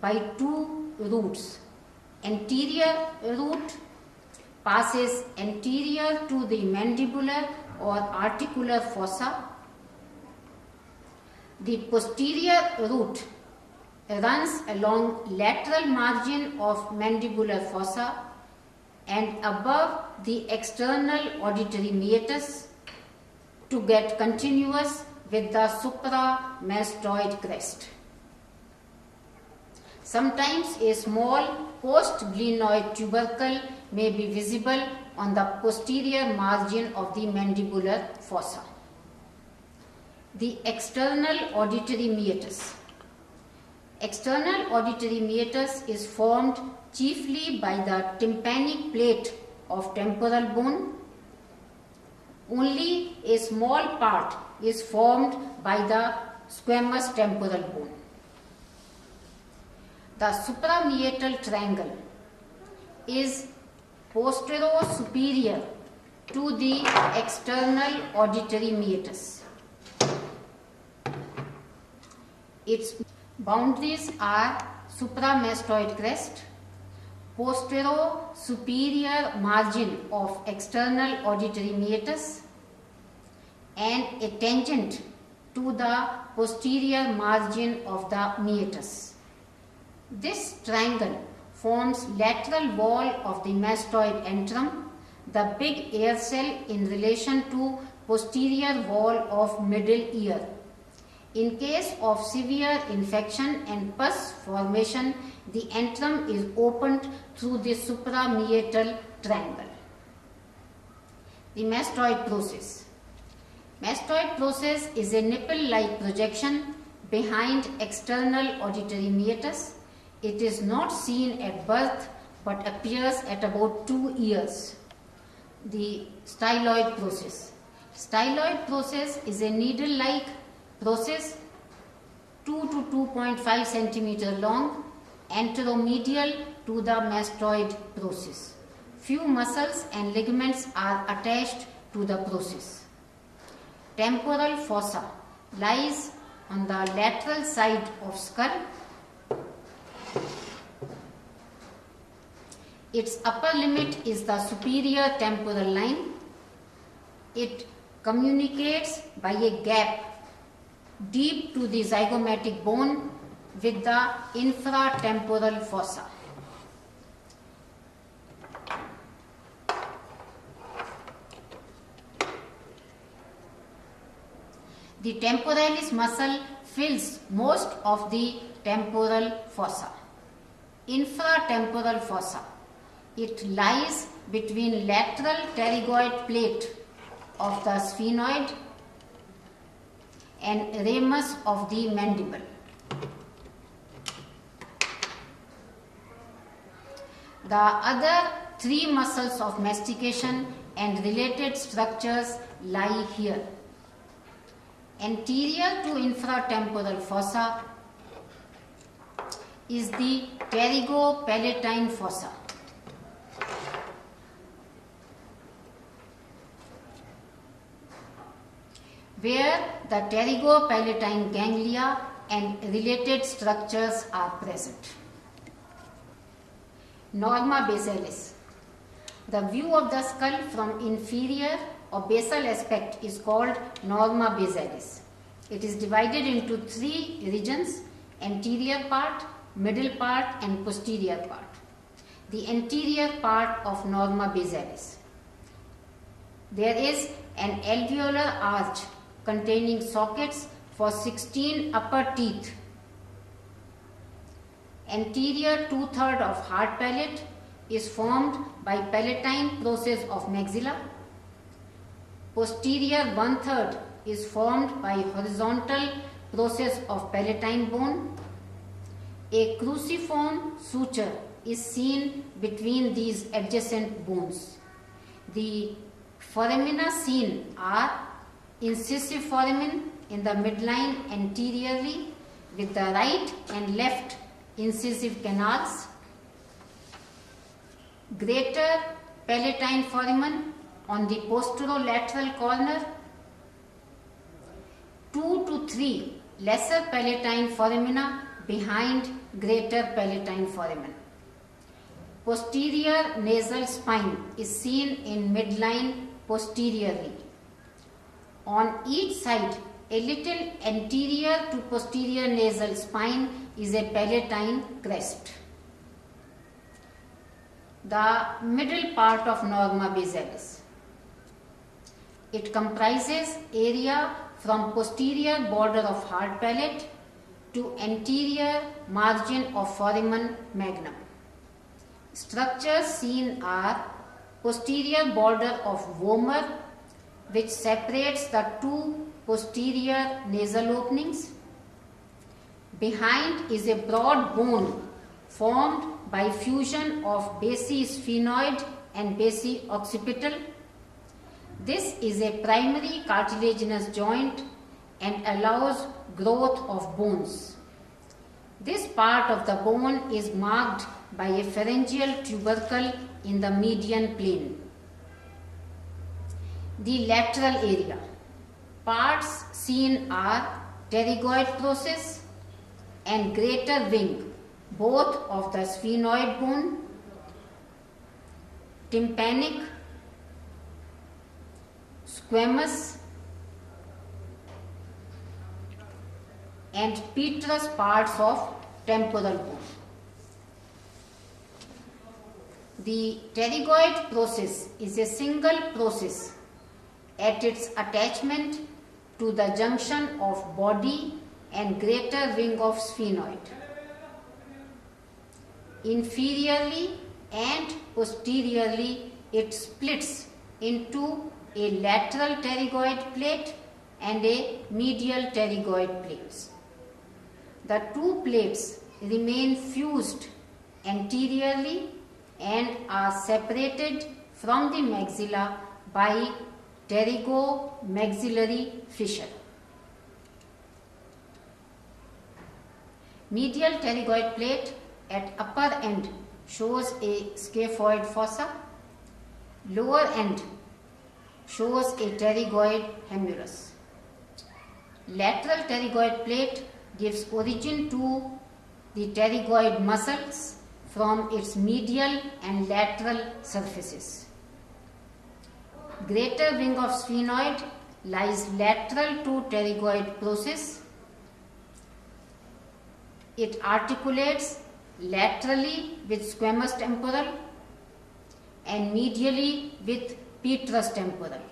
by two routes. Anterior route passes anterior to the mandibular or articular fossa. The posterior route runs along lateral margin of mandibular fossa and above the external auditory meatus to get continuous with the supramastoid crest. Sometimes a small post-glenoid tubercle may be visible on the posterior margin of the mandibular fossa. The external auditory meatus. External auditory meatus is formed chiefly by the tympanic plate of temporal bone. Only a small part is formed by the squamous temporal bone. The suprameatal triangle is posterior-superior to the external auditory meatus. Its boundaries are supramastoid crest, posterior-superior margin of external auditory meatus, and a tangent to the posterior margin of the meatus. This triangle forms lateral wall of the mastoid antrum, the big ear cell in relation to posterior wall of middle ear. In case of severe infection and pus formation, the antrum is opened through the suprameatal triangle. The mastoid process. Mastoid process is a nipple-like projection behind external auditory meatus. It is not seen at birth but appears at about 2 years. The styloid process. Styloid process is a needle-like process 2 to 2.5 centimeter long, anteromedial to the mastoid process. Few muscles and ligaments are attached to the process. Temporal fossa lies on the lateral side of skull. Its upper limit is the superior temporal line. It communicates by a gap deep to the zygomatic bone with the infratemporal fossa. The temporalis muscle fills most of the temporal fossa. Infratemporal fossa. It lies between lateral pterygoid plate of the sphenoid and ramus of the mandible. The other 3 muscles of mastication and related structures lie here. Anterior to infratemporal fossa is the pterygopalatine fossa. Where the pterygopalatine ganglia and related structures are present. Norma basalis. The view of the skull from inferior or basal aspect is called norma basalis. It is divided into 3 regions: anterior part, middle part, and posterior part. The anterior part of norma basalis. There is an alveolar arch containing sockets for 16 upper teeth. Anterior 2/3 of hard palate is formed by palatine process of maxilla. Posterior 1/3 is formed by horizontal process of palatine bone. A cruciform suture is seen between these adjacent bones. The foramina seen are incisive foramen in the midline anteriorly with the right and left incisive canals. Greater palatine foramen on the posterolateral corner. 2 to 3 lesser palatine foramina behind greater palatine foramen. Posterior nasal spine is seen in midline posteriorly. On each side, a little anterior to posterior nasal spine is a palatine crest. The middle part of Norma basalis. It comprises area from posterior border of hard palate to anterior margin of foramen magnum. Structures seen are posterior border of vomer, which separates the two posterior nasal openings. Behind is a broad bone formed by fusion of basi-sphenoid and basi-occipital. This is a primary cartilaginous joint and allows growth of bones. This part of the bone is marked by a pharyngeal tubercle in the median plane. The lateral area. Parts seen are pterygoid process and greater wing, both of the sphenoid bone, tympanic, squamous, and petrous parts of temporal bone. The pterygoid process is a single process at its attachment to the junction of body and greater wing of sphenoid. Inferiorly and posteriorly, it splits into a lateral pterygoid plate and a medial pterygoid plates. The two plates remain fused anteriorly and are separated from the maxilla by pterygomaxillary fissure. Medial pterygoid plate at upper end shows a scaphoid fossa. Lower end shows a pterygoid humerus. Lateral pterygoid plate gives origin to the pterygoid muscles from its medial and lateral surfaces. Greater wing of sphenoid lies lateral to pterygoid process. It articulates laterally with squamous temporal and medially with petrous temporal.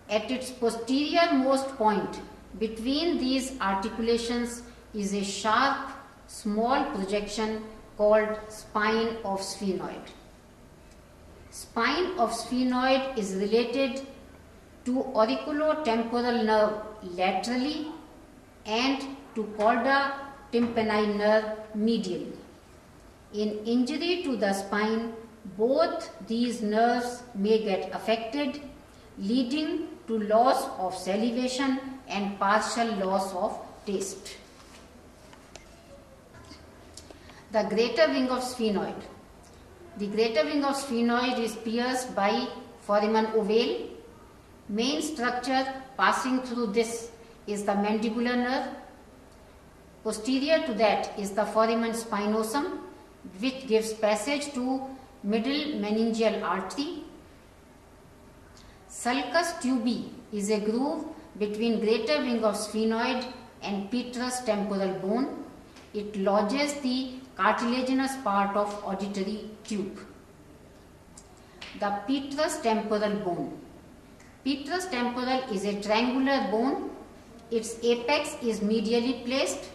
At its posterior most point between these articulations is a sharp, small projection called spine of sphenoid. Spine of sphenoid is related to auriculotemporal nerve laterally and to cauda tympani nerve medially. In injury to the spine, both these nerves may get affected, leading to loss of salivation and partial loss of taste. The greater wing of sphenoid. The greater wing of sphenoid is pierced by foramen ovale. Main structure passing through this is the mandibular nerve. Posterior to that is the foramen spinosum, which gives passage to middle meningeal artery. Sulcus tubi is a groove between greater wing of sphenoid and petrous temporal bone. It lodges the cartilaginous part of auditory tube. The petrous temporal bone. Petrous temporal is a triangular bone. Its apex is medially placed.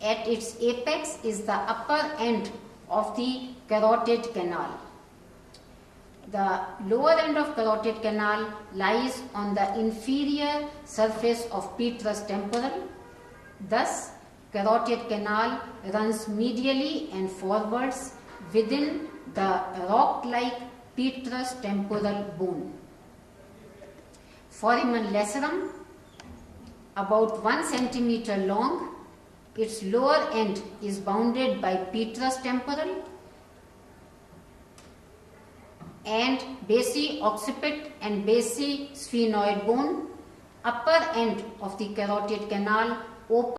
At its apex is the upper end of the carotid canal. The lower end of carotid canal lies on the inferior surface of petrous temporal. Thus, carotid canal runs medially and forwards within the rock-like petrous temporal bone. Foramen lacerum, about 1 centimeter long. Its lower end is bounded by petrous temporal and basi-occipit and basi-sphenoid bone. upper end of the carotid canal open